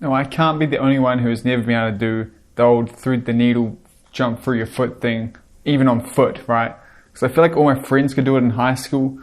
Now, I can't be the only one who has never been able to do the old thread the needle, jump through your foot thing, even on foot, right? Because I feel like all my friends could do it in high school.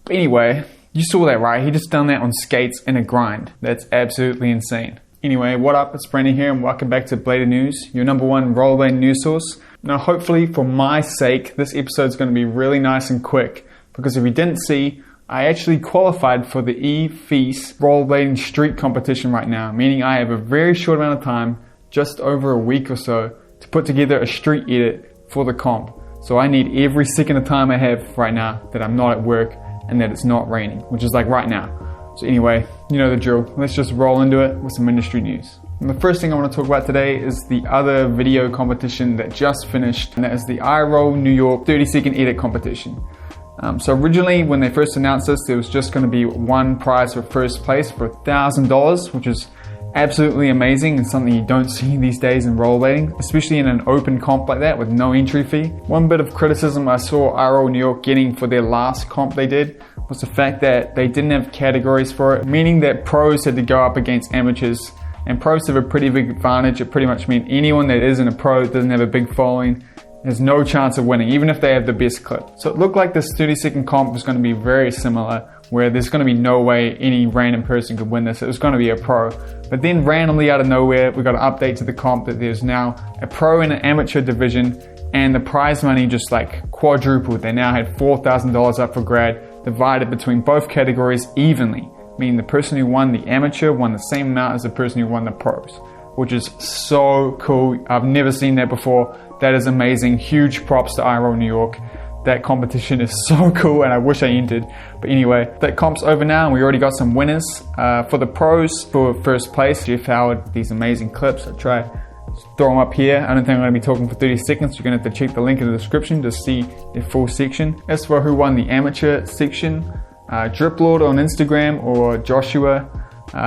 But anyway, you saw that, right? He just done that on skates in a grind. That's absolutely insane. Anyway, what up? It's Brandon here and welcome back to Blader News, your #1 rollerblading news source. Now, hopefully for my sake, this episode is going to be really nice and quick, because if you didn't see, I actually qualified for the NasteyNeckFace rollerblading street competition right now, meaning I have a very short amount of time, just over a week or so, to put together a street edit for the comp. So I need every second of time I have right now that I'm not at work and that it's not raining, which is like right now. So anyway, you know the drill. Let's just roll into it with some industry news. And the first thing I want to talk about today is the other video competition that just finished, and that is the IRollNY 30-second edit competition. So originally, when they first announced this, there was just going to be one prize for first place for $1,000, which is absolutely amazing and something you don't see these days in rollerblading, especially in an open comp like that with no entry fee. One bit of criticism I saw IRollNY getting for their last comp they did was the fact that they didn't have categories for it, meaning that pros had to go up against amateurs, and pros have a pretty big advantage. It pretty much means anyone that isn't a pro, doesn't have a big following, has no chance of winning, even if they have the best clip. So it looked like this 30-second comp was going to be very similar, where there's going to be no way any random person could win this. It was going to be a pro. But then randomly out of nowhere, we got an update to the comp that there's now a pro and an amateur division, and the prize money just like quadrupled. They now had $4,000 up for grab, divided between both categories evenly, meaning the person who won the amateur won the same amount as the person who won the pros, which is so cool. I've never seen that before. That is amazing. Huge props to IRollNY. That competition is so cool and I wish I entered. But anyway, that comp's over now and we already got some winners. For the pros, for first place, Jeff Howard, these amazing clips. I'll try to throw them up here. I don't think I'm going to be talking for 30 seconds. You're going to have to check the link in the description to see the full section. As for who won the amateur section, Driplord on Instagram or Joshua,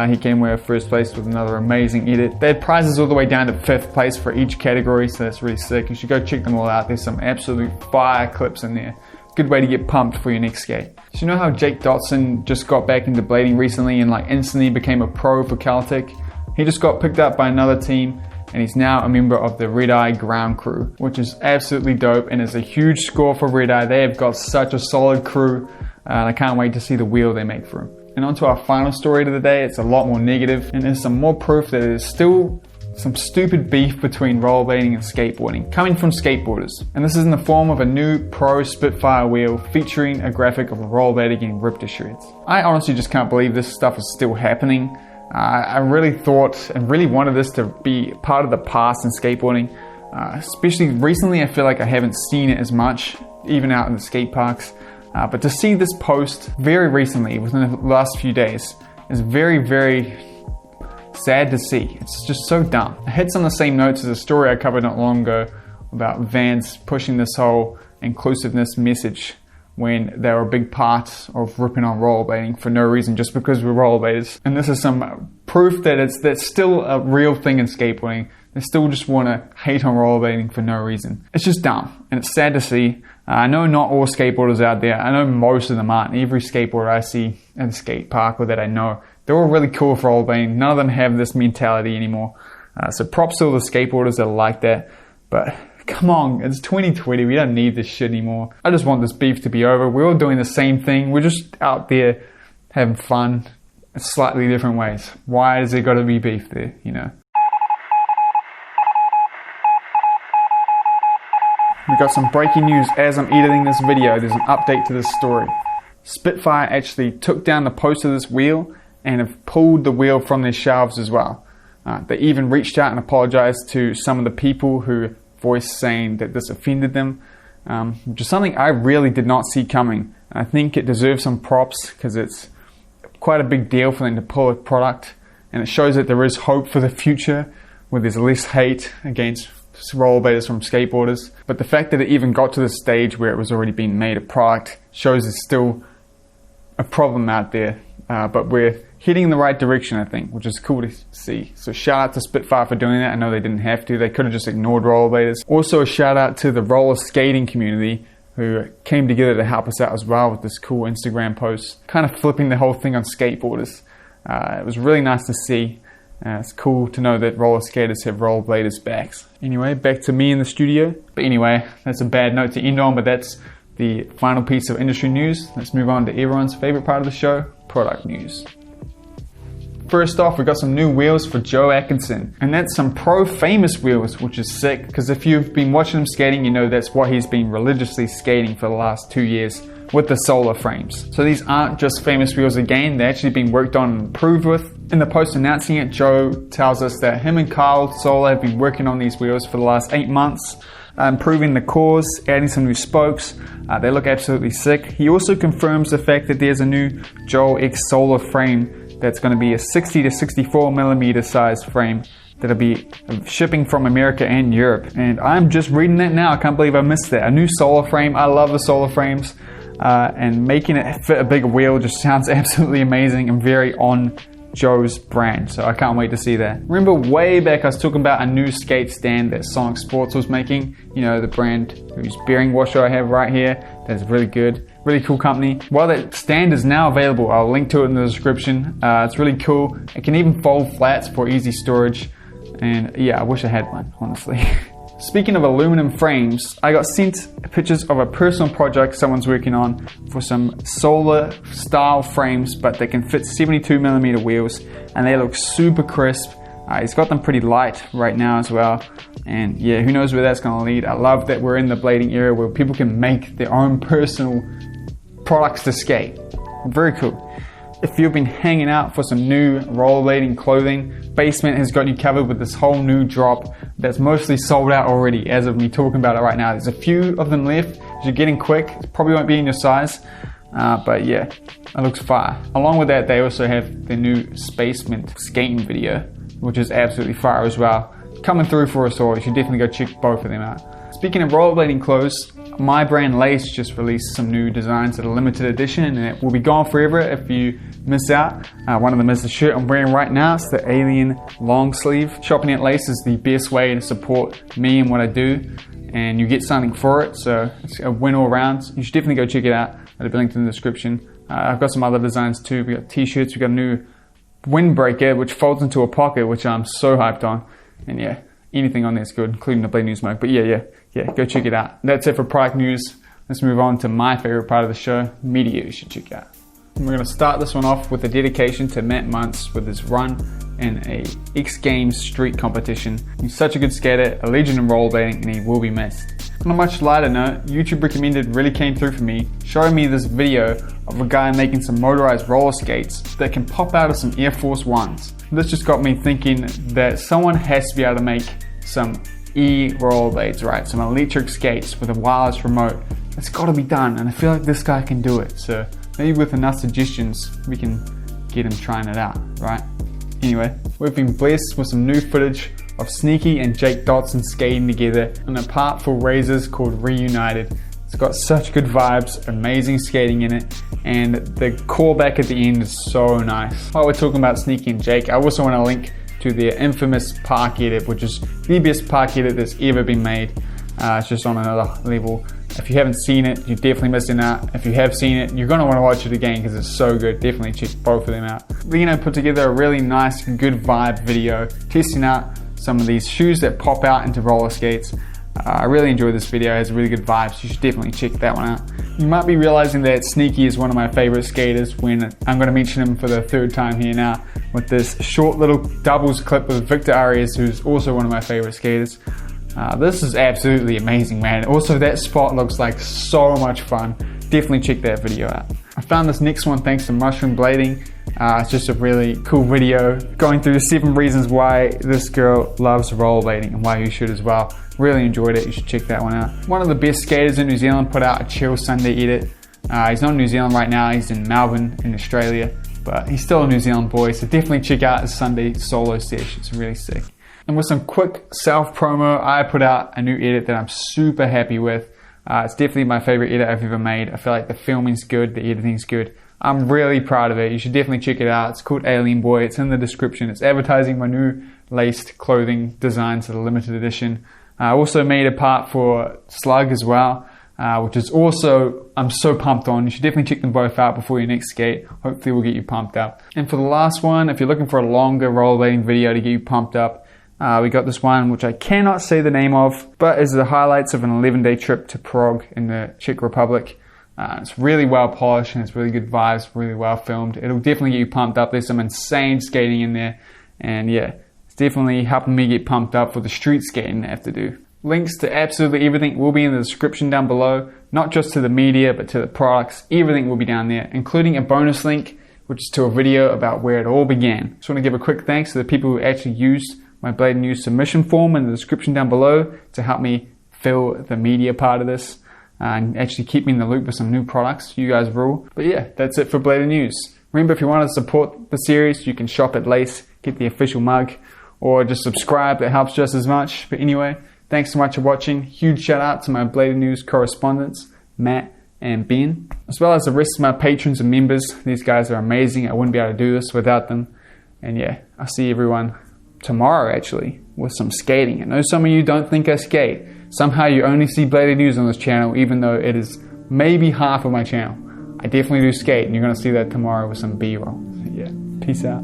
he came with first place with another amazing edit. They had prizes all the way down to 5th place for each category, so that's really sick. You should go check them all out. There's some absolute fire clips in there. Good way to get pumped for your next skate. So you know how Jake Dotson just got back into blading recently and like instantly became a pro for Caltech? He just got picked up by another team and he's now a member of the Red Eye ground crew, which is absolutely dope and is a huge score for Red Eye. They have got such a solid crew and I can't wait to see the wheel they make for him. And on to our final story of the day. It's a lot more negative, and there's some more proof that there's still some stupid beef between rollerblading and skateboarding coming from skateboarders. And this is in the form of a new pro Spitfire wheel featuring a graphic of a rollerblader getting ripped to shreds. I honestly just can't believe this stuff is still happening. I really thought and really wanted this to be part of the past in skateboarding. Especially recently, I feel like I haven't seen it as much, even out in the skate parks. But to see this post very recently, within the last few days, is very, very sad to see. It's just so dumb. It hits on the same notes as a story I covered not long ago about Vans pushing this whole inclusiveness message when they were a big part of ripping on rollerblading for no reason, just because we're rollerbladers. And this is some proof that that's still a real thing in skateboarding. They still just want to hate on rollerblading for no reason. It's just dumb, and it's sad to see. I know not all skateboarders out there. I know most of them aren't. Every skateboarder I see at the skate park or that I know, they're all really cool for rollerblading. None of them have this mentality anymore. So props to all the skateboarders that are like that. But come on, it's 2020. We don't need this shit anymore. I just want this beef to be over. We're all doing the same thing. We're just out there having fun in slightly different ways. Why has there got to be beef there, you know? We got some breaking news as I'm editing this video. There's an update to this story. Spitfire actually took down the post of this wheel and have pulled the wheel from their shelves as well. They even reached out and apologized to some of the people who voiced saying that this offended them, which is something I really did not see coming. I think it deserves some props because it's quite a big deal for them to pull a product, and it shows that there is hope for the future where there's less hate against rollerbladers from skateboarders. But the fact that it even got to the stage where it was already being made a product shows there's still a problem out there. But we're heading in the right direction, I think, which is cool to see. So shout out to Spitfire for doing that. I know they didn't have to. They could have just ignored rollerbladers. Also a shout out to the roller skating community who came together to help us out as well with this cool Instagram post, kind of flipping the whole thing on skateboarders. It was really nice to see. It's cool to know that roller skaters have rollerbladers' backs. Anyway, back to me in the studio. But anyway, that's a bad note to end on, but that's the final piece of industry news. Let's move on to everyone's favorite part of the show, product news. First off, we got some new wheels for Joe Atkinson, and that's some pro Famus wheels, which is sick, because if you've been watching him skating, you know that's what he's been religiously skating for the last 2 years with the Sola frames. So these aren't just Famus wheels again, they're actually being worked on and improved with. In the post announcing it, Joe tells us that him and JoeXSola have been working on these wheels for the last 8 months, improving the cores, adding some new spokes. They look absolutely sick. He also confirms the fact that there's a new JoeXSola frame that's going to be a 60 to 64 millimeter size frame that'll be shipping from America and Europe. And I'm just reading that now. I can't believe I missed that. A new Sola frame. I love the Sola frames. And making it fit a bigger wheel just sounds absolutely amazing and very on Joe's brand, so I can't wait to see that. Remember way back I was talking about a new skate stand that Sonic Sports was making, you know, the brand whose bearing washer I have right here. That's really good, really cool company. Well, that stand is now available. I'll link to it in the description. It's really cool. It can even fold flats for easy storage, and yeah, I wish I had one, honestly. Speaking of aluminum frames, I got sent pictures of a personal project someone's working on for some Sola style frames, but they can fit 72mm wheels and they look super crisp. He's got them pretty light right now as well, and yeah, who knows where that's going to lead. I love that we're in the blading era where people can make their own personal products to skate. Very cool. If you've been hanging out for some new rollerblading clothing, Bacemint has got you covered with this whole new drop that's mostly sold out already as of me talking about it right now. There's a few of them left. If you're getting quick, it probably won't be in your size, but yeah, it looks fire. Along with that, they also have the new Bacemint skating video, which is absolutely fire as well. Coming through for us all. You should definitely go check both of them out. Speaking of rollerblading clothes, my brand Lace just released some new designs that are limited edition, and it will be gone forever if you miss out. One of them is the shirt I'm wearing right now. It's the Alien long sleeve. Shopping at Lace is the best way to support me and what I do, and you get something for it, so it's a win all around. You should definitely go check it out. I'll be linked in the description. I've got some other designs too. We got t-shirts, we got a new windbreaker which folds into a pocket, which I'm so hyped on, and yeah, anything on there is good, including the Blade News mug. But yeah, go check it out. That's it for product news. Let's move on to my favorite part of the show, media you should check out. And we're going to start this one off with a dedication to Matt Muntz with his run in a X Games street competition. He's such a good skater, a legend in rollerblading, and he will be missed. On a much lighter note, YouTube Recommended really came through for me, showing me this video of a guy making some motorized roller skates that can pop out of some Air Force Ones. This just got me thinking that someone has to be able to make some e-rollerblades, right? Some electric skates with a wireless remote. It's got to be done, and I feel like this guy can do it. So maybe with enough suggestions, we can get him trying it out, right? Anyway, we've been blessed with some new footage of Sneaky and Jake Dotson skating together in a part for Razors called Reunited. It's got such good vibes, amazing skating in it, and the callback at the end is so nice. While we're talking about Sneaky and Jake, I also want to link to their infamous park edit, which is the best park edit that's ever been made. It's just on another level. If you haven't seen it, you're definitely missing out. If you have seen it, you're going to want to watch it again because it's so good. Definitely check both of them out. Reno put together a really nice, good vibe video testing out some of these shoes that pop out into roller skates. I really enjoyed this video. It has really good vibes. You should definitely check that one out. You might be realizing that Sneaky is one of my favorite skaters when I'm going to mention him for the third time here now with this short little doubles clip with Victor Arias, who's also one of my favorite skaters. This is absolutely amazing, man. Also, that spot looks like so much fun. Definitely check that video out. I found this next one thanks to Mushroom Blading. It's just a really cool video going through the 7 reasons why this girl loves rollerblading and why you should as well. Really enjoyed it. You should check that one out. One of the best skaters in New Zealand put out a chill Sunday edit. He's not in New Zealand right now. He's in Melbourne in Australia, but he's still a New Zealand boy. So definitely check out his Sunday solo sesh. It's really sick. And with some quick self-promo, I put out a new edit that I'm super happy with. It's definitely my favorite edit I've ever made. I feel like the filming's good, the editing's good. I'm really proud of it. You should definitely check it out. It's called Alien Boy. It's in the description. It's advertising my new laced clothing designs that are limited edition. I also made a part for Slug as well. which is also, I'm so pumped on. You should definitely check them both out before your next skate. Hopefully we'll get you pumped up. And for the last one, if you're looking for a longer rollerblading video to get you pumped up, we got this one, which I cannot say the name of, but is the highlights of an 11-day trip to Prague in the Czech Republic. It's really well polished and it's really good vibes, really well filmed. It'll definitely get you pumped up. There's some insane skating in there. And yeah, it's definitely helping me get pumped up for the street skating I have to do. Links to absolutely everything will be in the description down below. Not just to the media, but to the products. Everything will be down there, including a bonus link, which is to a video about where it all began. Just want to give a quick thanks to the people who actually used my Blade News submission form in the description down below to help me fill the media part of this and actually keep me in the loop with some new products. You guys rule. But yeah, that's it for Blade News. Remember, if you want to support the series, you can shop at Lace, get the official mug, or just subscribe. That helps just as much. But anyway, thanks so much for watching. Huge shout out to my Blade News correspondents, Matt and Ben, as well as the rest of my patrons and members. These guys are amazing. I wouldn't be able to do this without them. And yeah, I'll see everyone tomorrow actually with some skating. I know some of you don't think I skate. Somehow you only see Bladed News on this channel, even though it is maybe half of my channel. I definitely do skate, and you're going to see that tomorrow with some B-roll. So yeah, peace out.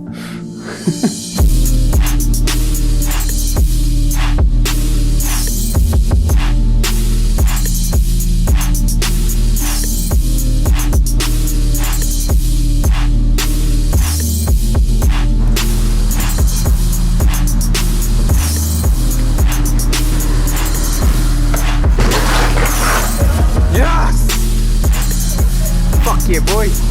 Yeah, boy.